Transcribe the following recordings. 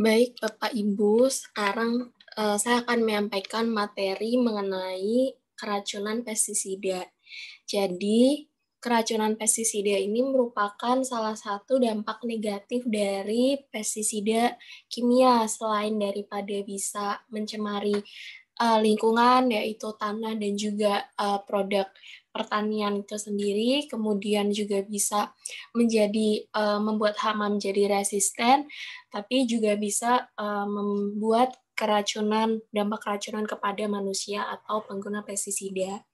Baik, Bapak Ibu, sekarang saya akan menyampaikan materi mengenai keracunan pestisida. Jadi, keracunan pestisida ini merupakan salah satu dampak negatif dari pestisida kimia selain daripada bisa mencemari lingkungan, yaitu tanah dan juga produk pertanian itu sendiri, kemudian juga bisa membuat hama menjadi resisten, tapi juga bisa membuat dampak keracunan kepada manusia atau pengguna pestisida.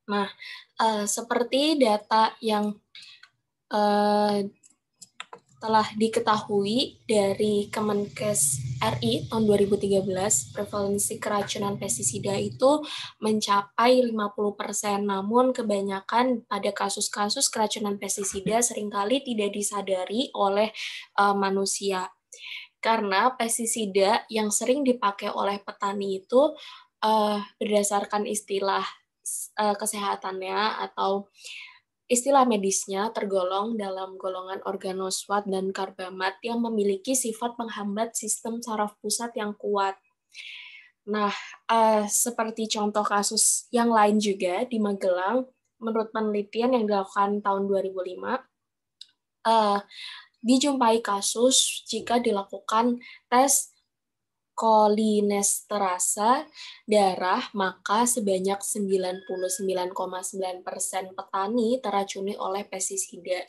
Nah, seperti data yang telah diketahui dari Kemenkes RI tahun 2013, prevalensi keracunan pestisida itu mencapai 50%, namun kebanyakan pada kasus-kasus keracunan pestisida seringkali tidak disadari oleh manusia. Karena pestisida yang sering dipakai oleh petani itu berdasarkan istilah kesehatannya atau istilah medisnya tergolong dalam golongan organoswat dan karbamat yang memiliki sifat menghambat sistem saraf pusat yang kuat. Nah, seperti contoh kasus yang lain juga di Magelang, menurut penelitian yang dilakukan tahun 2005, dijumpai kasus jika dilakukan tes kolinesterasa darah, maka sebanyak 99,9% petani teracuni oleh pestisida.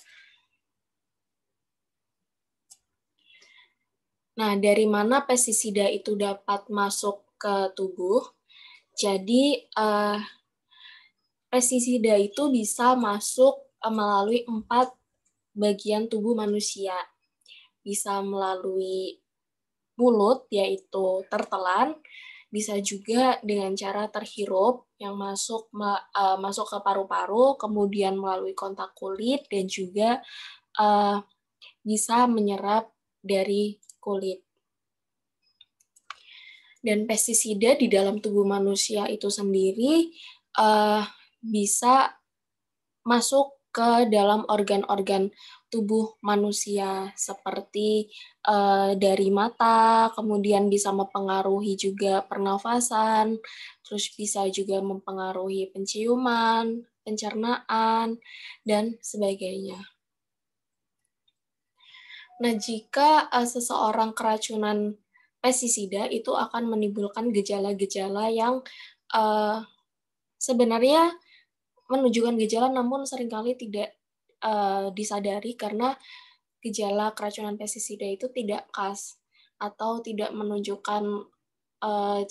Nah, dari mana pestisida itu dapat masuk ke tubuh? Jadi, pestisida itu bisa masuk melalui 4 bagian tubuh manusia. Bisa melalui mulut, yaitu tertelan, bisa juga dengan cara terhirup yang masuk ke paru-paru, kemudian melalui kontak kulit, dan juga bisa menyerap dari kulit. Dan pestisida di dalam tubuh manusia itu sendiri bisa masuk ke dalam organ-organ tubuh manusia seperti dari mata, kemudian bisa mempengaruhi juga pernafasan, terus bisa juga mempengaruhi penciuman, pencernaan, dan sebagainya. Nah, jika seseorang keracunan pestisida itu akan menimbulkan gejala-gejala yang sebenarnya menunjukkan gejala namun seringkali tidak disadari karena gejala keracunan pestisida itu tidak khas atau tidak menunjukkan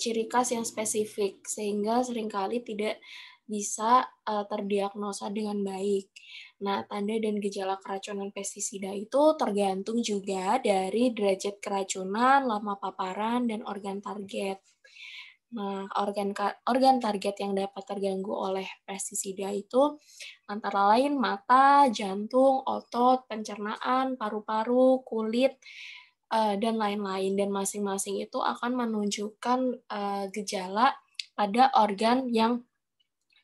ciri khas yang spesifik sehingga seringkali tidak bisa terdiagnosa dengan baik. Nah, tanda dan gejala keracunan pestisida itu tergantung juga dari derajat keracunan, lama paparan, dan organ target. Nah, organ target yang dapat terganggu oleh pestisida itu antara lain mata, jantung, otot, pencernaan, paru-paru, kulit, dan lain-lain. Dan masing-masing itu akan menunjukkan gejala pada organ yang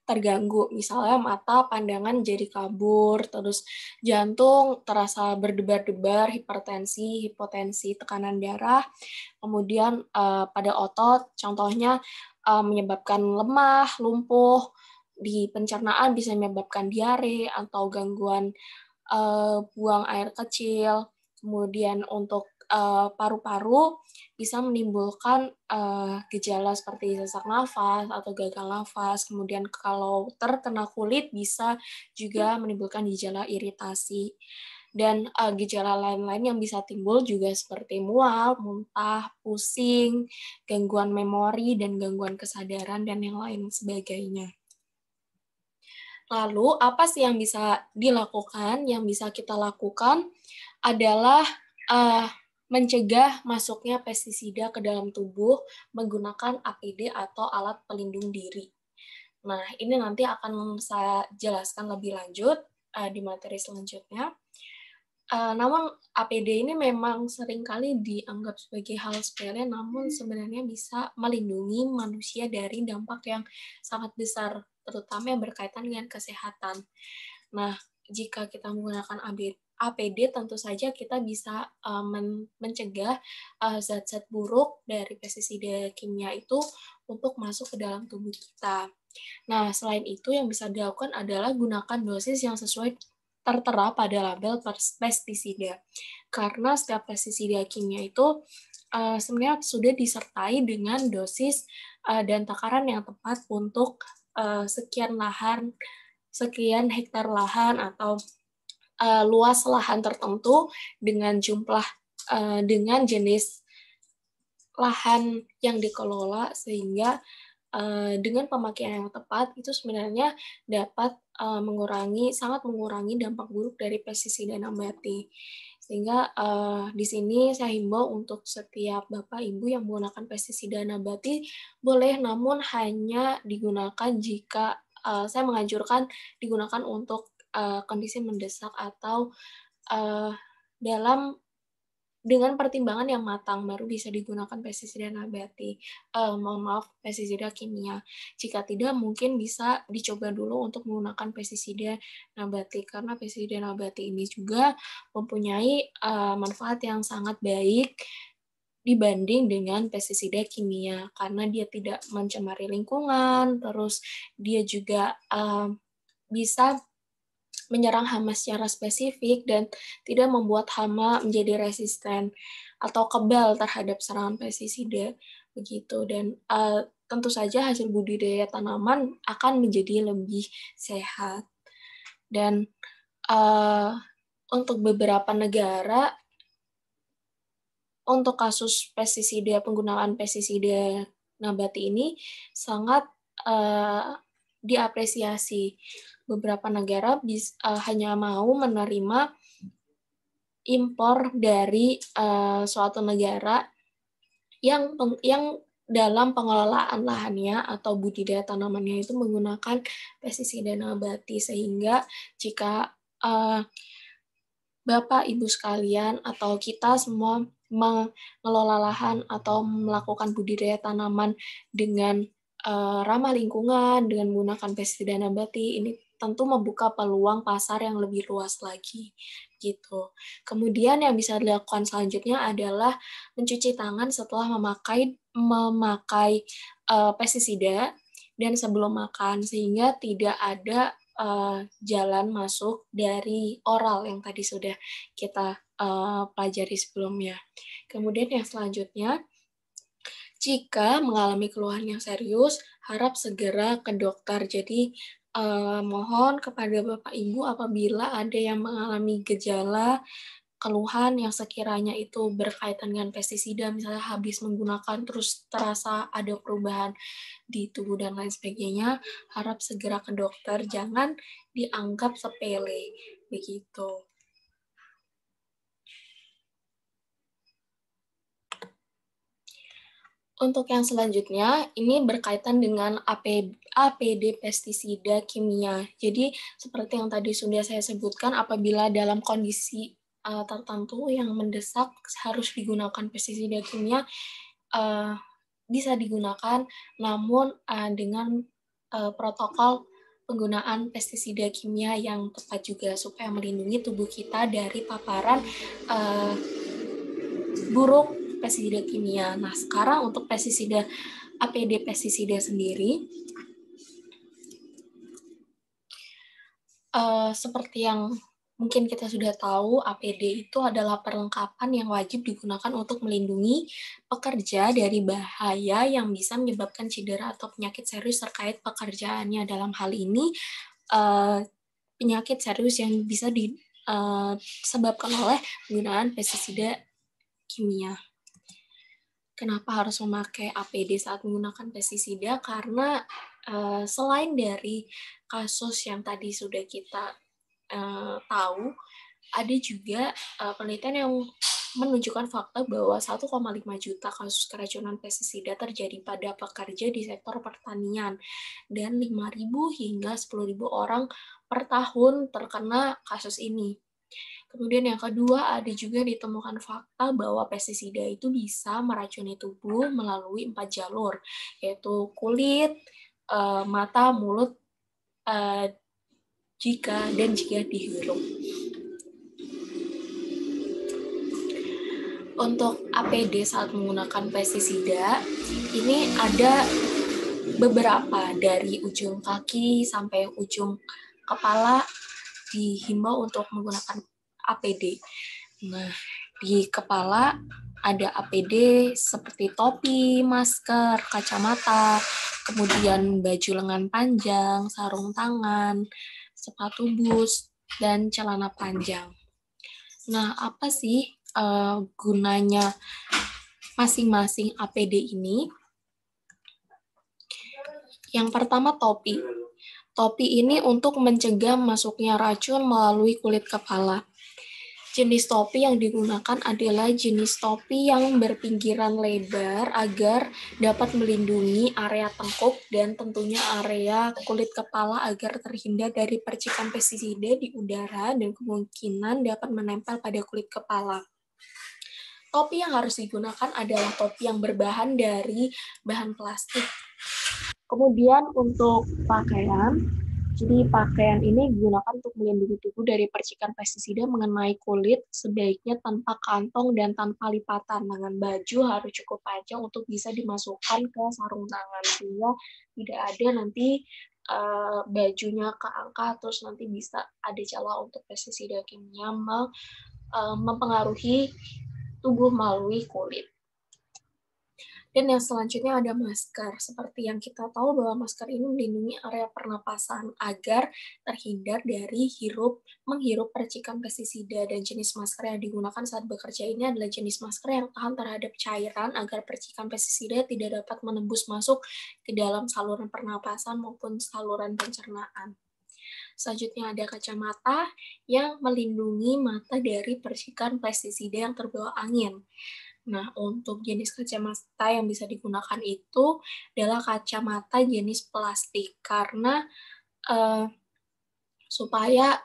terganggu. Misalnya mata, pandangan jadi kabur, terus jantung terasa berdebar-debar, hipertensi, hipotensi, tekanan darah. Kemudian pada otot, contohnya menyebabkan lemah, lumpuh, di pencernaan bisa menyebabkan diare atau gangguan buang air kecil. Kemudian untuk paru-paru bisa menimbulkan gejala seperti sesak nafas atau gagal nafas. Kemudian kalau terkena kulit bisa juga menimbulkan gejala iritasi. Dan gejala lain-lain yang bisa timbul juga seperti mual, muntah, pusing, gangguan memori, dan gangguan kesadaran, dan yang lain sebagainya. Lalu, apa sih yang bisa dilakukan? Yang bisa kita lakukan adalah mencegah masuknya pestisida ke dalam tubuh menggunakan APD atau alat pelindung diri. Nah, ini nanti akan saya jelaskan lebih lanjut di materi selanjutnya. Namun APD ini memang seringkali dianggap sebagai hal sepele, namun sebenarnya bisa melindungi manusia dari dampak yang sangat besar, terutama yang berkaitan dengan kesehatan. Nah, jika kita menggunakan APD, tentu saja kita bisa mencegah zat-zat buruk dari pestisida kimia itu untuk masuk ke dalam tubuh kita. Nah, selain itu yang bisa dilakukan adalah gunakan dosis yang sesuai tertera pada label pestisida. Karena setiap pestisida kimia itu sebenarnya sudah disertai dengan dosis dan takaran yang tepat untuk sekian hektar lahan atau luas lahan tertentu dengan dengan jenis lahan yang dikelola, sehingga dengan pemakaian yang tepat itu sebenarnya dapat sangat mengurangi dampak buruk dari pestisida nabati. Sehingga di sini saya himbau untuk setiap Bapak Ibu yang menggunakan pestisida nabati boleh, namun hanya digunakan jika saya menganjurkan digunakan untuk kondisi mendesak atau dengan pertimbangan yang matang baru bisa digunakan pestisida nabati. Pestisida kimia. Jika tidak, mungkin bisa dicoba dulu untuk menggunakan pestisida nabati, karena pestisida nabati ini juga mempunyai manfaat yang sangat baik dibanding dengan pestisida kimia, karena dia tidak mencemari lingkungan, terus dia juga bisa menyerang hama secara spesifik dan tidak membuat hama menjadi resisten atau kebal terhadap serangan pestisida begitu. Dan tentu saja hasil budidaya tanaman akan menjadi lebih sehat. Dan untuk beberapa negara, untuk kasus penggunaan pestisida nabati ini sangat diapresiasi. Beberapa negara hanya mau menerima impor dari suatu negara yang dalam pengelolaan lahannya atau budidaya tanamannya itu menggunakan pestisida nabati, sehingga jika Bapak, Ibu sekalian, atau kita semua mengelola lahan atau melakukan budidaya tanaman dengan ramah lingkungan, dengan menggunakan pestisida nabati, ini tentu membuka peluang pasar yang lebih luas lagi, gitu. Kemudian yang bisa dilakukan selanjutnya adalah mencuci tangan setelah memakai pestisida dan sebelum makan, sehingga tidak ada jalan masuk dari oral yang tadi sudah kita pelajari sebelumnya. Kemudian yang selanjutnya, jika mengalami keluhan yang serius, harap segera ke dokter. Jadi mohon kepada Bapak Ibu, apabila ada yang mengalami gejala keluhan yang sekiranya itu berkaitan dengan pestisida, misalnya habis menggunakan terus terasa ada perubahan di tubuh dan lain sebagainya, harap segera ke dokter, jangan dianggap sepele begitu. Untuk yang selanjutnya, ini berkaitan dengan APD pestisida kimia. Jadi, seperti yang tadi sudah saya sebutkan, apabila dalam kondisi tertentu yang mendesak harus digunakan pestisida kimia, bisa digunakan, namun dengan protokol penggunaan pestisida kimia yang tepat juga, supaya melindungi tubuh kita dari paparan buruk pestisida kimia. Nah, sekarang untuk APD pestisida sendiri, seperti yang mungkin kita sudah tahu, APD itu adalah perlengkapan yang wajib digunakan untuk melindungi pekerja dari bahaya yang bisa menyebabkan cedera atau penyakit serius terkait pekerjaannya. Dalam hal ini, penyakit serius yang bisa disebabkan oleh penggunaan pestisida kimia. Kenapa harus memakai APD saat menggunakan pestisida? Karena selain dari kasus yang tadi sudah kita tahu, ada juga penelitian yang menunjukkan fakta bahwa 1,5 juta kasus keracunan pestisida terjadi pada pekerja di sektor pertanian, dan 5.000 hingga 10.000 orang per tahun terkena kasus ini. Kemudian yang kedua, ada juga ditemukan fakta bahwa pestisida itu bisa meracuni tubuh melalui 4 jalur, yaitu kulit, mata, mulut, jika dihirup. Untuk APD saat menggunakan pestisida, ini ada beberapa dari ujung kaki sampai ujung kepala dihimbau untuk menggunakan APD. Nah, di kepala ada APD seperti topi, masker, kacamata, kemudian baju lengan panjang, sarung tangan, sepatu boots, dan celana panjang. Nah, apa sih gunanya masing-masing APD ini? Yang pertama topi. Topi ini untuk mencegah masuknya racun melalui kulit kepala. Jenis topi yang digunakan adalah jenis topi yang berpinggiran lebar agar dapat melindungi area tengkuk dan tentunya area kulit kepala agar terhindar dari percikan pestisida di udara dan kemungkinan dapat menempel pada kulit kepala. Topi yang harus digunakan adalah topi yang berbahan dari bahan plastik. Kemudian untuk pakaian, jadi pakaian ini digunakan untuk melindungi tubuh dari percikan pestisida mengenai kulit, sebaiknya tanpa kantong dan tanpa lipatan. Lengan baju harus cukup panjang untuk bisa dimasukkan ke sarung tangan, sehingga tidak ada nanti bajunya keangkat, terus nanti bisa ada celah untuk pestisida kimia mempengaruhi tubuh melalui kulit. Dan yang selanjutnya ada masker. Seperti yang kita tahu bahwa masker ini melindungi area pernapasan agar terhindar dari menghirup percikan pestisida. Dan jenis masker yang digunakan saat bekerja ini adalah jenis masker yang tahan terhadap cairan agar percikan pestisida tidak dapat menembus masuk ke dalam saluran pernapasan maupun saluran pencernaan. Selanjutnya ada kacamata yang melindungi mata dari percikan pestisida yang terbawa angin. Nah, untuk jenis kacamata yang bisa digunakan itu adalah kacamata jenis plastik karena supaya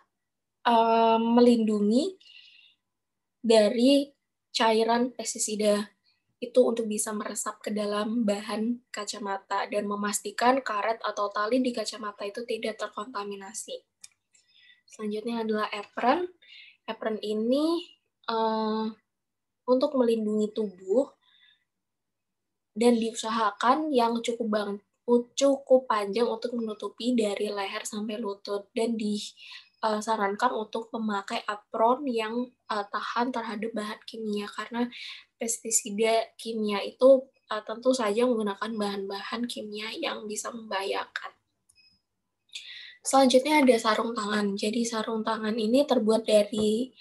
melindungi dari cairan pestisida itu untuk bisa meresap ke dalam bahan kacamata dan memastikan karet atau tali di kacamata itu tidak terkontaminasi. Selanjutnya adalah apron. Apron ini untuk melindungi tubuh dan diusahakan yang cukup panjang untuk menutupi dari leher sampai lutut dan disarankan untuk memakai apron yang tahan terhadap bahan kimia karena pestisida kimia itu tentu saja menggunakan bahan-bahan kimia yang bisa membahayakan. Selanjutnya ada sarung tangan. Jadi sarung tangan ini terbuat dari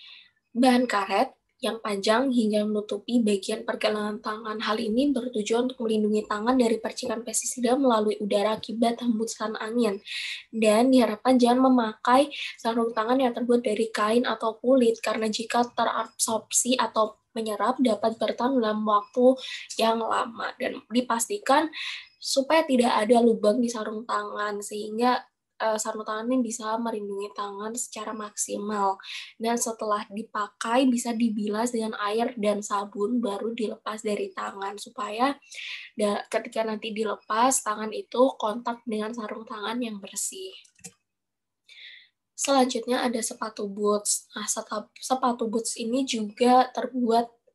bahan karet yang panjang hingga menutupi bagian pergelangan tangan. Hal ini bertujuan untuk melindungi tangan dari percikan pestisida melalui udara akibat hembusan angin. Dan diharapkan jangan memakai sarung tangan yang terbuat dari kain atau kulit, karena jika terabsorpsi atau menyerap dapat bertahan dalam waktu yang lama. Dan dipastikan supaya tidak ada lubang di sarung tangan, sehingga sarung tangan ini bisa melindungi tangan secara maksimal. Dan setelah dipakai bisa dibilas dengan air dan sabun baru dilepas dari tangan supaya ketika nanti dilepas tangan itu kontak dengan sarung tangan yang bersih. Selanjutnya ada sepatu boots. Nah, sepatu boots ini juga terbuat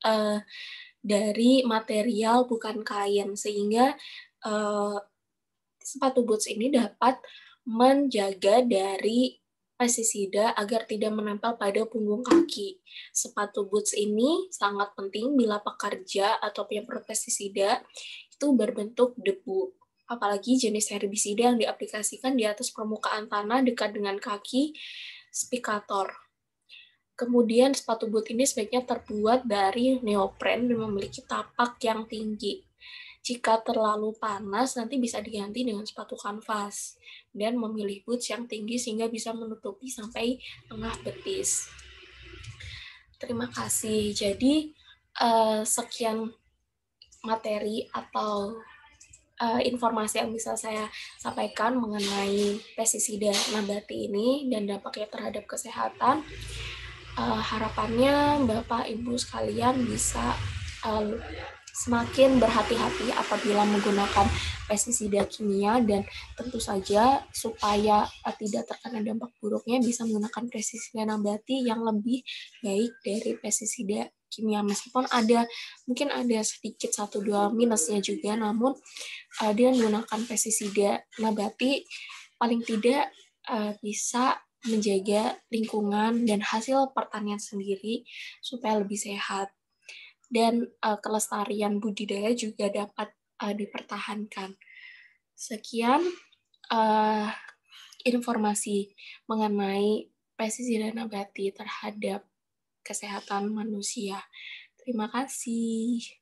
dari material bukan kain, sehingga sepatu boots ini dapat menjaga dari pestisida agar tidak menempel pada punggung kaki. Sepatu boots ini sangat penting bila pekerja atau penyemprot pestisida itu berbentuk debu. Apalagi jenis herbisida yang diaplikasikan di atas permukaan tanah dekat dengan kaki spikator. Kemudian sepatu boot ini sebaiknya terbuat dari neopren dan memiliki tapak yang tinggi. Jika terlalu panas, nanti bisa diganti dengan sepatu kanvas dan memilih boots yang tinggi sehingga bisa menutupi sampai tengah betis. Terima kasih. Jadi, sekian materi atau informasi yang bisa saya sampaikan mengenai pestisida nabati ini dan dampaknya terhadap kesehatan. Harapannya Bapak Ibu sekalian bisa semakin berhati-hati apabila menggunakan pestisida kimia, dan tentu saja supaya tidak terkena dampak buruknya bisa menggunakan pestisida nabati yang lebih baik dari pestisida kimia, meskipun mungkin ada sedikit 1-2 minusnya juga, namun dengan menggunakan pestisida nabati paling tidak bisa menjaga lingkungan dan hasil pertanian sendiri supaya lebih sehat, dan kelestarian budidaya juga dapat dipertahankan. Sekian uh, informasi mengenai pestisida nabati terhadap kesehatan manusia. Terima kasih.